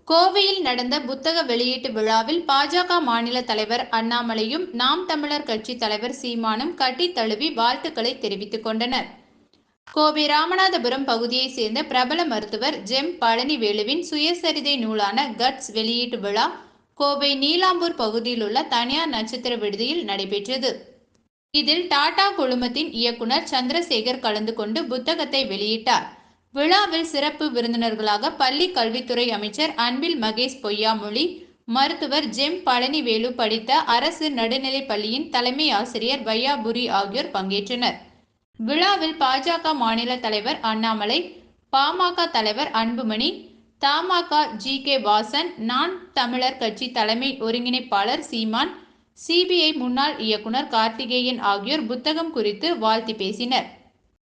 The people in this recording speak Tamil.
கோவையில் நடந்த புத்தக வெளியீட்டு விழாவில் பாஜக மாநில தலைவர் அண்ணாமலையும் நாம் தமிழர் கட்சி தலைவர் சீமானும் கட்டி தழுவி வாழ்த்துக்களை தெரிவித்துக் கொண்டனர். கோவை ராமநாதபுரம் பகுதியைச் சேர்ந்த பிரபல மருத்துவர் ஜெம் பழனிவேலுவின் சுயசரிதை நூலான கட்ஸ் வெளியீட்டு விழா கோவை நீலாம்பூர் பகுதியில் உள்ள தனியார் நட்சத்திர விடுதியில் நடைபெற்றது. இதில் டாடா குழுமத்தின் இயக்குனர் சந்திரசேகர் கலந்து கொண்டு புத்தகத்தை வெளியிட்டார். விழாவில் சிறப்பு விருந்தினர்களாக பள்ளி கல்வித்துறை அமைச்சர் அன்பில் மகேஷ் பொய்யாமொழி, மருத்துவர் ஜெம் பழனிவேலு படித்த அரசு நடுநிலைப் பள்ளியின் தலைமை ஆசிரியர் வையாபுரி ஆகியோர் பங்கேற்றனர். விழாவில் பாஜக மாநில தலைவர் அண்ணாமலை, பாமக தலைவர் அன்புமணி, தமாக ஜி.கே. வாசன், நான் தமிழர் கட்சி தலைமை ஒருங்கிணைப்பாளர் சீமான், சிபிஐ முன்னாள் இயக்குனர் கார்த்திகேயன் ஆகியோர் புத்தகம் குறித்து வாழ்த்தி பேசினர்.